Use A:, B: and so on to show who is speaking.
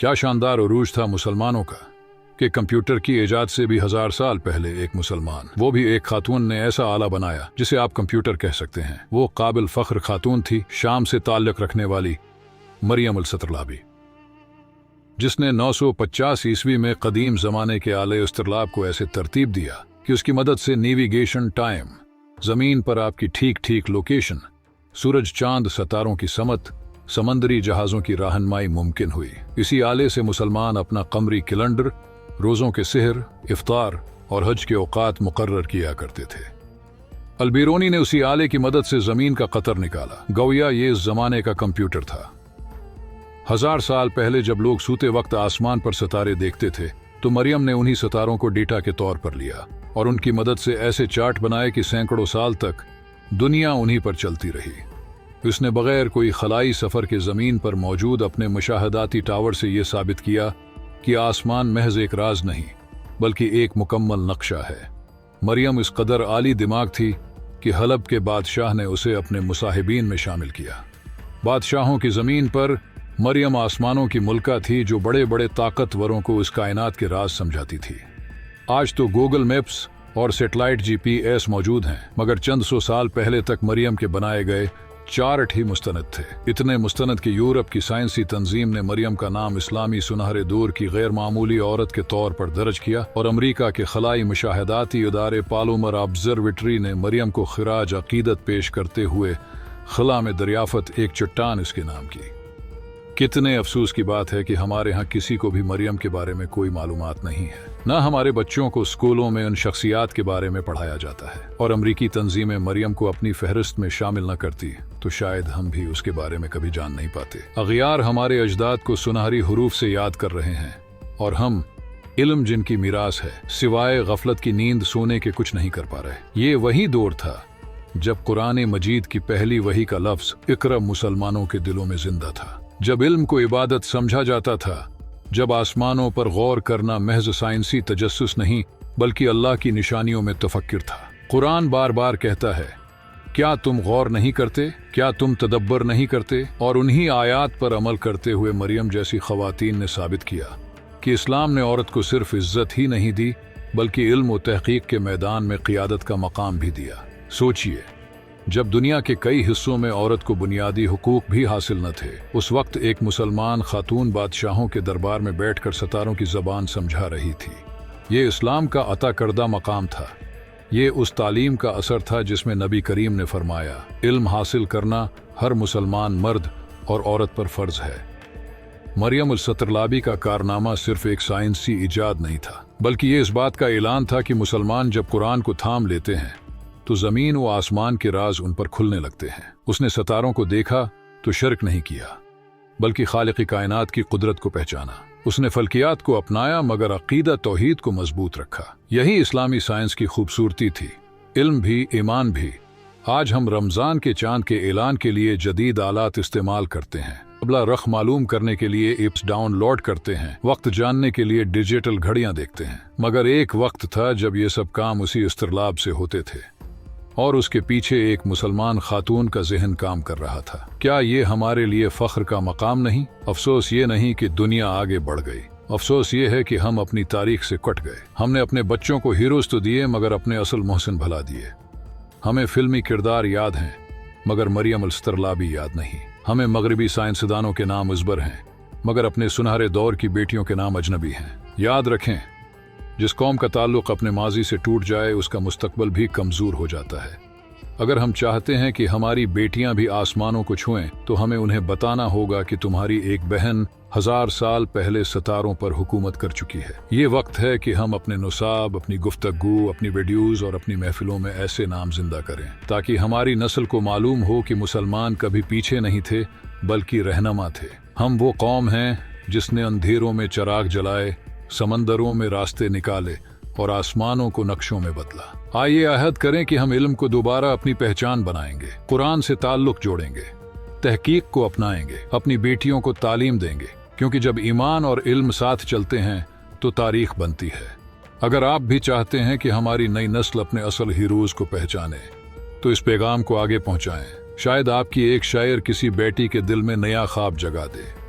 A: क्या शानदार उरूज था मुसलमानों का कि कंप्यूटर की इजाद से भी 1000 साल पहले एक मुसलमान, वो भी एक खातून ने ऐसा आला बनाया जिसे आप कंप्यूटर कह सकते हैं। वो काबिल फख्र खातून थी, शाम से ताल्लुक रखने वाली मरियम अल-सतरलाबी, जिसने 950 ईस्वी में कदीम जमाने के आले इस्तिरलाब को ऐसे तरतीब दिया कि उसकी मदद से नेविगेशन टाइम, जमीन पर आपकी ठीक ठीक लोकेशन, सूरज चांद सितारों की समत, समंदरी जहाजों की रहनुमाई मुमकिन हुई। इसी आले से मुसलमान अपना कमरी कैलेंडर, रोज़ों के सिहर, इफ्तार और हज के औकात मुकर्रर किया करते थे। अलबीरोनी ने उसी आले की मदद से जमीन का कतर निकाला। गोया ये इस जमाने का कंप्यूटर था। 1000 साल पहले जब लोग सूते वक्त आसमान पर सितारे देखते थे तो मरियम ने उन्हीं सितारों को डेटा के तौर पर लिया और उनकी मदद से ऐसे चार्ट बनाए कि सैकड़ों साल तक दुनिया उन्हीं पर चलती रही। उसने बगैर कोई खलाई सफर के जमीन पर मौजूद अपने मुशाहदाती टावर से यह साबित किया कि आसमान महज एक राज नहीं बल्कि एक मुकम्मल नक्शा है। मरियम इस कदर आली दिमाग थी कि हलब के बादशाह ने उसे अपने मुसाहिबीन में शामिल किया। बादशाहों की जमीन पर मरियम आसमानों की मुल्का थी जो बड़े बड़े ताकतवरों को इस कायनात के राज समझाती थी। आज तो गूगल मैप्स और सैटेलाइट GPS मौजूद हैं, मगर चंद सौ साल पहले तक मरियम के बनाए गए चार्ट ही मुस्तनद थे। इतने मुस्तनद कि यूरोप की साइंसी तंजीम ने मरियम का नाम इस्लामी सुनहरे दौर की गैर मामूली औरत के तौर पर दर्ज किया और अमरीका के खलाई मुशाहदाती इदारे पालोमर ऑब्जर्वेटरी ने मरियम को खिराज अकीदत पेश करते हुए खला में दरियाफत एक चट्टान इसके नाम की। कितने अफसोस की बात है कि हमारे यहाँ किसी को भी मरियम के बारे में कोई मालूमात नहीं है। न हमारे बच्चों को स्कूलों में उन शख्सियात के बारे में पढ़ाया जाता है, और अमरीकी तंजीमें मरियम को अपनी फहरिस्त में शामिल न करती तो शायद हम भी उसके बारे में कभी जान नहीं पाते। अगियार हमारे अजदाद को सुनहरी हुरूफ से याद कर रहे हैं और हम इल्म जिनकी मीरास है सिवाय गफलत की नींद सोने के कुछ नहीं कर पा रहे। ये वही दौर था जब कुरान मजीद की पहली वही का लफ्ज इकरा मुसलमानों के दिलों में जिंदा था, जब इल्म को इबादत समझा जाता था, जब आसमानों पर गौर करना महज साइंसी तजस्सुस नहीं बल्कि अल्लाह की निशानियों में तफक्कुर था। कुरान बार बार कहता है, क्या तुम गौर नहीं करते, क्या तुम तदब्बर नहीं करते? और उन्हीं आयात पर अमल करते हुए मरियम जैसी खवातीन ने साबित किया कि इस्लाम ने औरत को सिर्फ इज्जत ही नहीं दी बल्कि इल्म और तहकीक के मैदान में क़ियादत का मकाम भी दिया। सोचिए, जब दुनिया के कई हिस्सों में औरत को बुनियादी हुकूक भी हासिल न थे, उस वक्त एक मुसलमान खातून बादशाहों के दरबार में बैठकर सितारों की ज़बान समझा रही थी। ये इस्लाम का अता करदा मकाम था। ये उस तालीम का असर था जिसमें नबी करीम ने फरमाया, इल्म हासिल करना हर मुसलमान मर्द और औरत पर फ़र्ज है। मरियम अल-सतरलाबी का कारनामा सिर्फ एक साइंसी इजाद नहीं था बल्कि ये इस बात का ऐलान था कि मुसलमान जब कुरान को थाम लेते हैं तो जमीन व आसमान के राज उन पर खुलने लगते हैं। उसने सितारों को देखा तो शिर्क नहीं किया बल्कि खालिक़ कायनात की कुदरत को पहचाना। उसने फल्कियात को अपनाया मगर अकीदा तौहीद को मजबूत रखा। यही इस्लामी साइंस की खूबसूरती थी, इल्म भी ईमान भी। आज हम रमजान के चांद के ऐलान के लिए जदीद आलात इस्तेमाल करते हैं, अबला रख मालूम करने के लिए ऐप्स डाउनलोड करते हैं, वक्त जानने के लिए डिजिटल घड़ियां देखते हैं, मगर एक वक्त था जब ये सब काम उसी इस्तिरलाब से होते थे और उसके पीछे एक मुसलमान खातून का जहन काम कर रहा था। क्या ये हमारे लिए फख्र का मकाम नहीं? अफसोस ये नहीं कि दुनिया आगे बढ़ गई, अफसोस ये है कि हम अपनी तारीख से कट गए। हमने अपने बच्चों को हीरोज तो दिए मगर अपने असल मोहसिन भुला दिए। हमें फिल्मी किरदार याद हैं मगर मरियम अल-सतरलाबी याद नहीं। हमें मगरबी साइंसदानों के नाम अजबर हैं मगर अपने सुनहरे दौर की बेटियों के नाम अजनबी हैं। याद रखें, जिस कौम का ताल्लुक अपने माजी से टूट जाए उसका मुस्तकबल भी कमजोर हो जाता है। अगर हम चाहते हैं कि हमारी बेटियां भी आसमानों को छुएं तो हमें उन्हें बताना होगा कि तुम्हारी एक बहन 1000 साल पहले सितारों पर हुकूमत कर चुकी है। ये वक्त है कि हम अपने नुसाब, अपनी गुफ्तगू, अपनी वीडियोज और अपनी महफिलों में ऐसे नाम जिंदा करें ताकि हमारी नस्ल को मालूम हो कि मुसलमान कभी पीछे नहीं थे बल्कि रहनुमा थे। हम वो कौम हैं जिसने अंधेरों में चिराग जलाए, समंदरों में रास्ते निकाले और आसमानों को नक्शों में बदला। आइए अहद करें कि हम इल्म को दोबारा अपनी पहचान बनाएंगे, कुरान से ताल्लुक जोड़ेंगे, तहकीक को अपनाएंगे, अपनी बेटियों को तालीम देंगे, क्योंकि जब ईमान और इल्म साथ चलते हैं तो तारीख बनती है। अगर आप भी चाहते हैं कि हमारी नई नस्ल अपने असल हीरोज को पहचाने तो इस पैगाम को आगे पहुंचाएं। शायद आपकी एक शायर किसी बेटी के दिल में नया ख्वाब जगा दे।